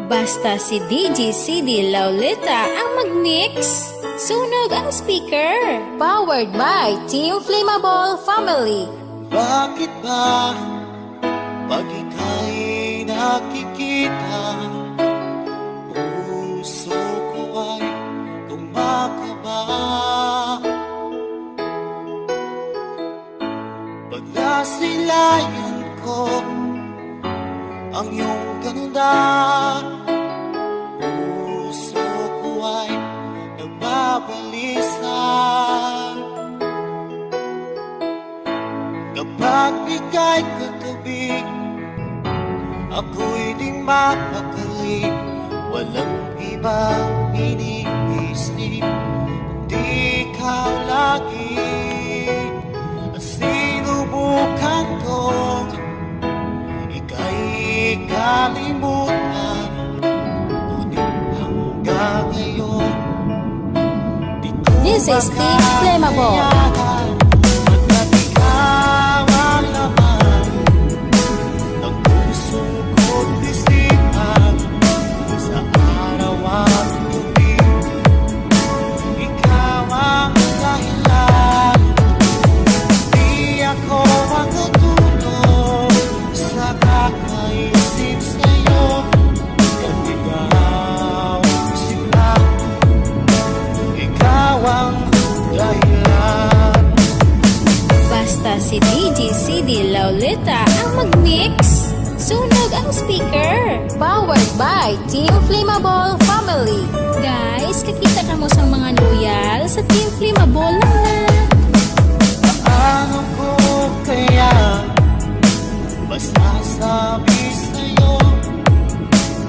Basta si DJ CD Laulita ang mag-mix. Sunog ang speaker. Powered by Team Flammable Family. Bakit ba pag ika'y nakikita, puso ko ay kumakaba? Pag nasilayan ko ang iyong ganda, puso ko ay nagbabalisa. Kapag ika'y katabi, ako'y di mapakali. Walang ibang iniisip, kundi ikaw lagi. Sinubukan kong ika'y kalimutan, ngunit hanggang ngayon di ko This is Team Flammable. Pagkat ikaw ang laman ng puso ko't isipan, sa araw at gabi, ikaw ang dahilan. Di ako makatulog sa kakaisip sa'yo, pagkat ikaw sila, ikaw ang dahilan. Basta si DJ CD Laulita ang mag-mix. Sunog ang speaker. Powered by Team Flammable Family. Guys, kakita ka mo sa mga loyal sa Team Flammable lang na. Paano ko kaya masasabi sa'yo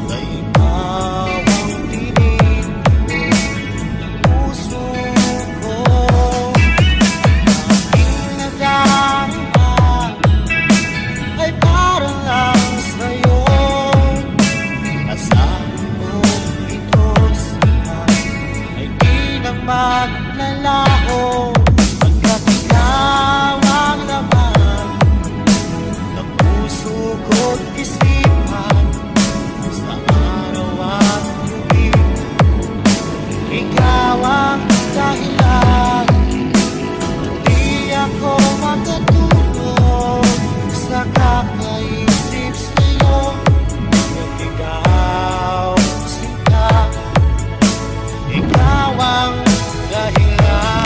na ikaw ang tinig ng puso ko? Aking nadarama ay para lang sa'yo. Asahan mo ito siya ay di na maglalaho, pagkat ikaw ang laman ng puso ko't isipan, sa araw at gabi, ikaw ang dahilan. Di ako makatulog sa kakaisip sa'yo, pagkat ikaw sila, ikaw ang dahilan.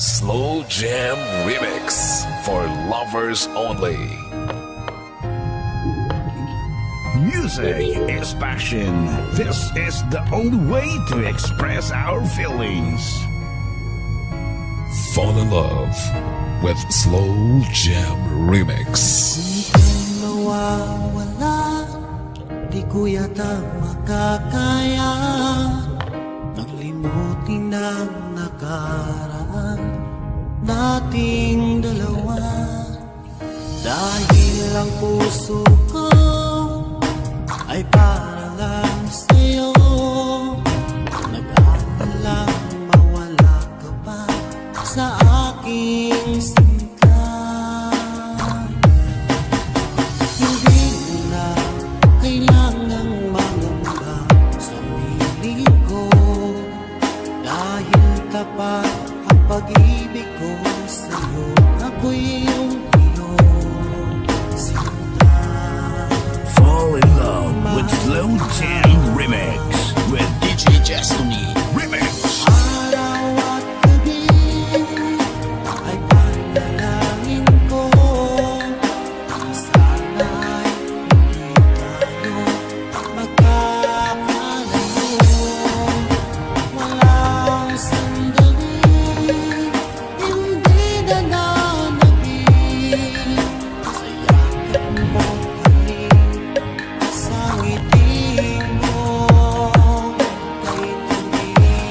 Slow Jam Remix for lovers only. Music is passion. This is the only way to express our feelings. fall in love with Slow Jam Remix. Kung mawawala, di ko yata makakaya naglimutin ang nakaraan nating dalawa. Dahil ang puso ko ay para lang sa'yo. Nag-aalalang mawala ka pa sa aking sinta. Hindi mo na kailangang mangamba sa piling ko, dahil tapat ang pag-ibig ko sa'yo. Ako'y iyong Fall in love with Slow Jam Remix with DJ Destiny Remix. Araw at gabi ay panalangin ko, sana'y hindi tayo magkakalayo. Walang sandali, hindi na nanabig sa yakap mo halik, sa ngiti mo kay tamis.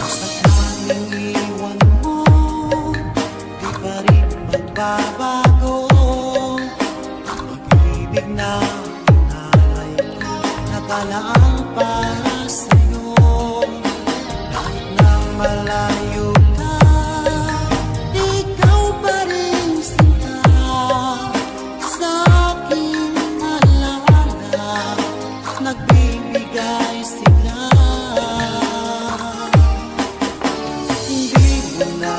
Sa tanging iwan mo, di pa rin magbabago. Pag-ibig na inalay ko, nakalaang para sa'yo. Kahit na malayo ka, ikaw pa rin sinta sa aking alaala. Nagbibigay sila. Hindi mo na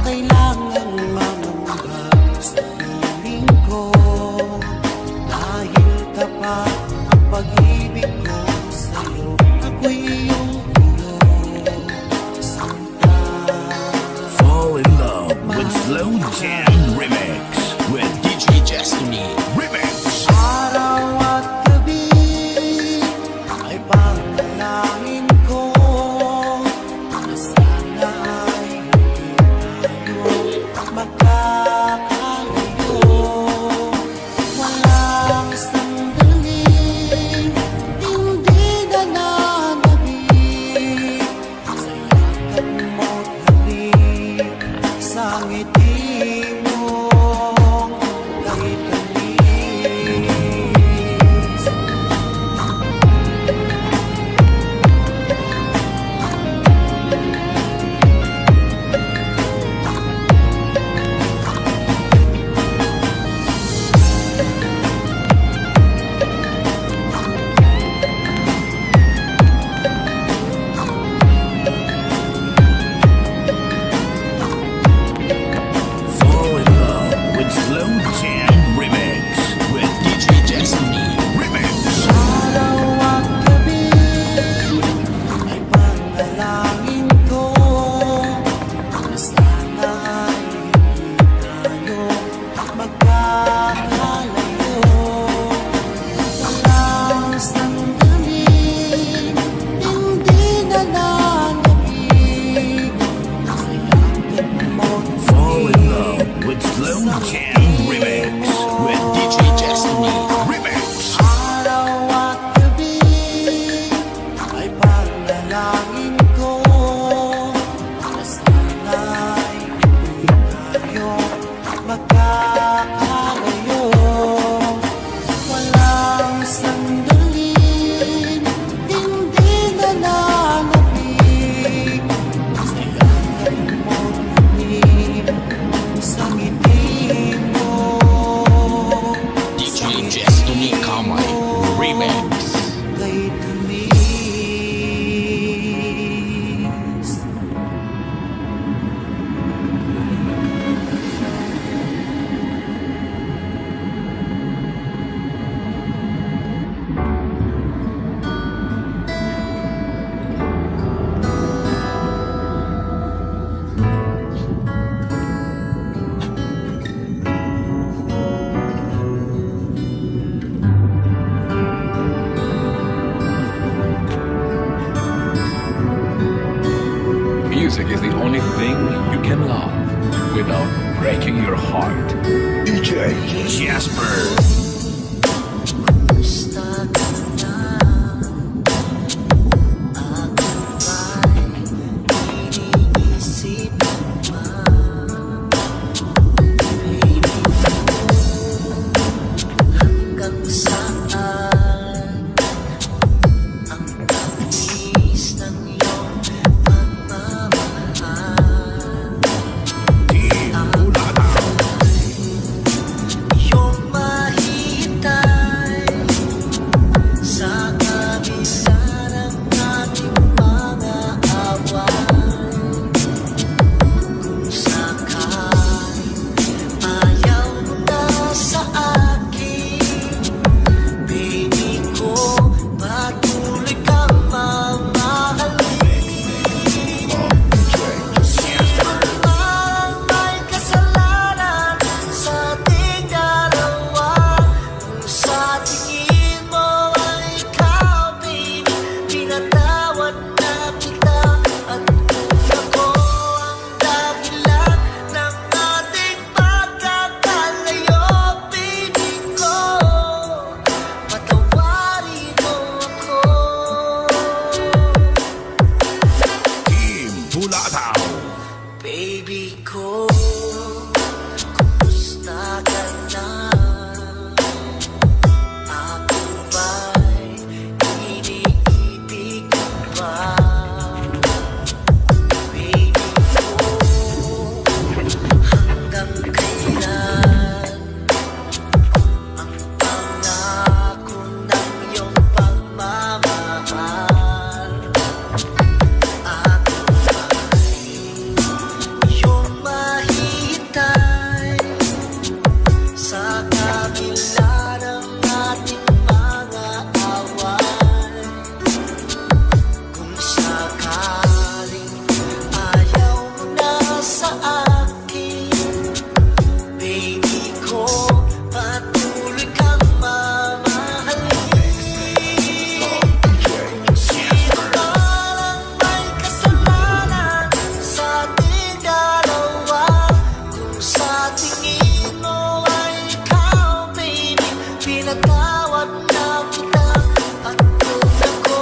kailangang mangamba sa piling ko, dahil tapat ang pag-ibig ko sa'yo. Ako'y iyong iyong sinta. Fall in love with Slow Jam Remix with DJ Destiny Remix. Araw at gabi ay panalangin ko, na sana ay hindi tayo magkakalayo. Walang sandali, hindi na nanabig sa yakap mo't halik, sa ngiti mo kay tamis. Fall in love with Slow Jam Remix with DJ Destiny Remix. Araw at gabi ay panalangin ko, na sana ay hindi tayo magkakalayo. Walang sandali, hindi na nanabig sa yakap mo't Fall in love with Slow Jam Remix with DJ Destiny Remix. Araw at gabi ay panalangin ko, na sana ay hindi tayo magkakalayo. Walang sandali, hindi na nanabig sa yakap mo't halik, sa ngiti mo DJ Destiny Kamay Remix. kay tamis. Music is the only thing you can love without breaking your heart. DJ Jasper. Kumusta ka na? Ako ba'y iniisip mo ba? Baby ko, hanggang saan ang tamis ng iyong pagmamahal? Team Bulataw. Iyong mahintay sa kabila ng ating mga away. Kung sakaling ayaw mo na sa akin, baby ko, patuloy kang mamahalin. Parang may kasalanan sa ating dalawa. Kung sa tingin mo ay ikaw, baby, pinatawad na kita. At kung ako ang dahilan ng ating pagkakalayo, baby ko, patawarin mo ako. Team Bulataw. Baby ko, kumusta ka na? Ako ba'y iniibig mo ba? Baby ko, hanggang kailan ang pangako ng iyong pagmamahal? Ako ba'y iyong mahintay sa kabila ng ating mga away? Kung sakaling ayaw mo na sa akin, baby ko, patuloy kang mamahalin. Parang may kasalanan sa ating dalawa. Kung sa tingin mo ay ikaw, baby, pinatawad na kita. At kung ako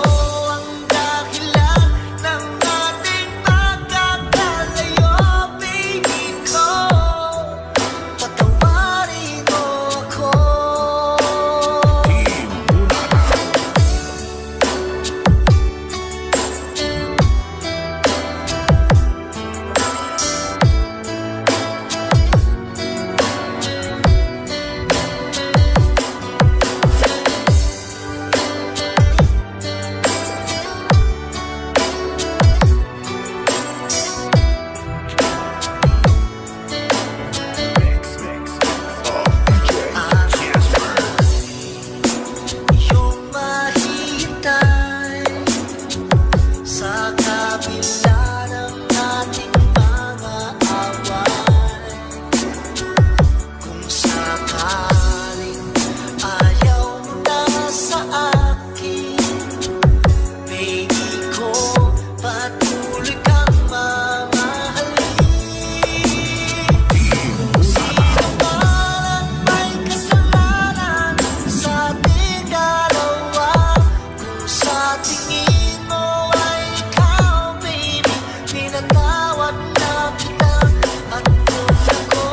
ang dahilan ng ating pagkakalayo, baby ko, patawarin mo ako. Team Bulataw. Jasper. Iyong mahintay sa kabila ng ating mga away. Kung sakaling ayaw mo na sa akin, baby ko, patuloy kang mamahalin. Team Bulataw. Parang may kasalanan sa ating dalawa. Kung sa tingin mo ay ikaw, baby, pinatawad na kita. At kung ako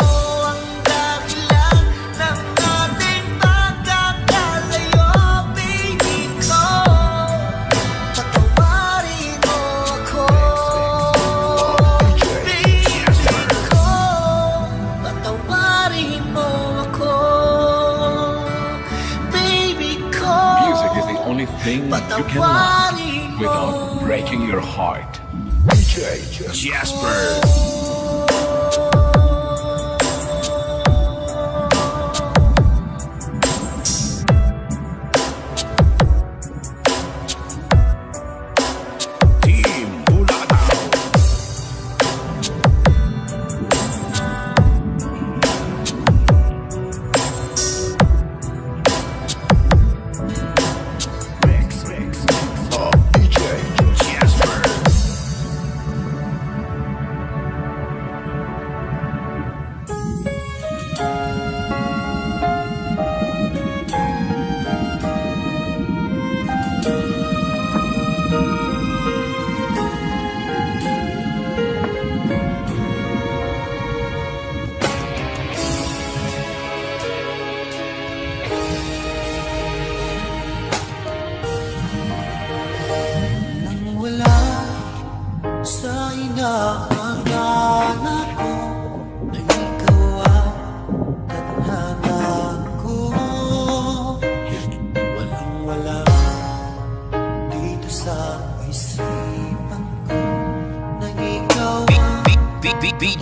ang dahilan ng ating pagkakalayo, baby ko, patawarin mo ako. Baby ko, patawarin mo ako. Baby ko, Music is the only thing you can love patawarin mo. without breaking your heart. DJ Jasper. Team Bulataw.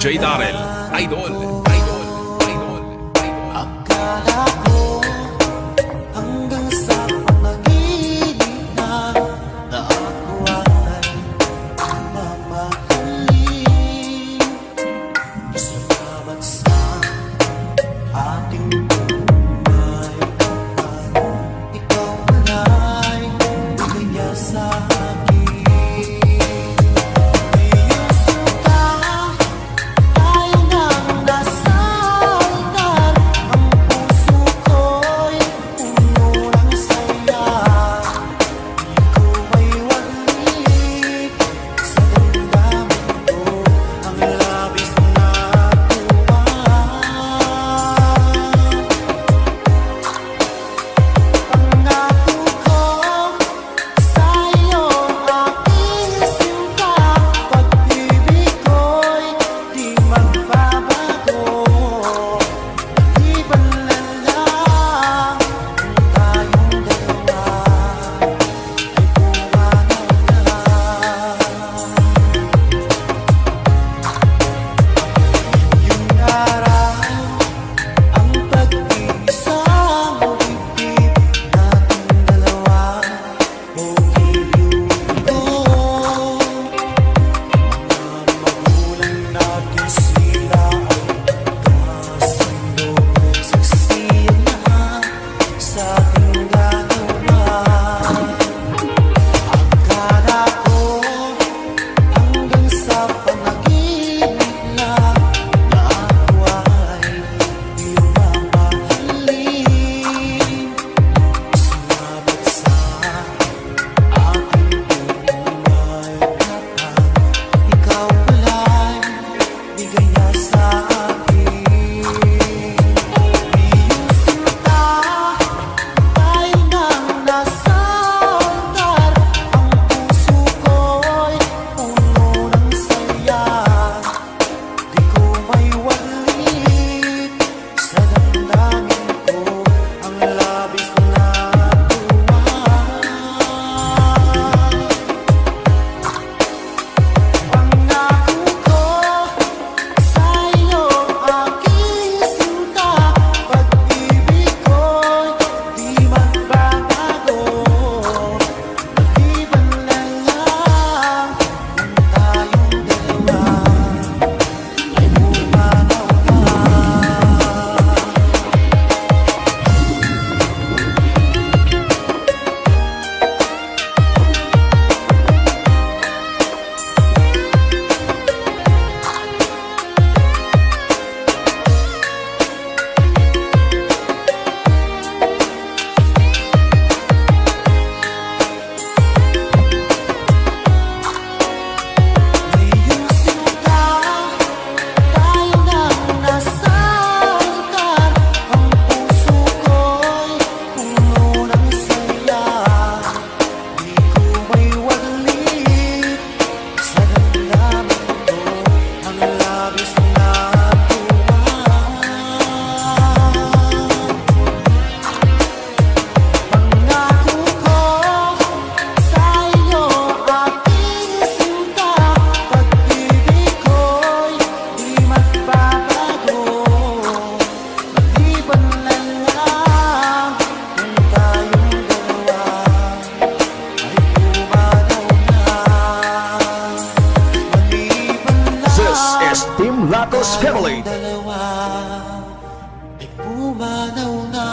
DJ Darrell, Idol, Idol, Idol, Idol. Akala ko hanggang sa panaginip na ako ay mamahalin. Salamat sa ating buhay kapag ikaw ay bigaya sa akin. Latos Family. Dalawa ay pumanaw na.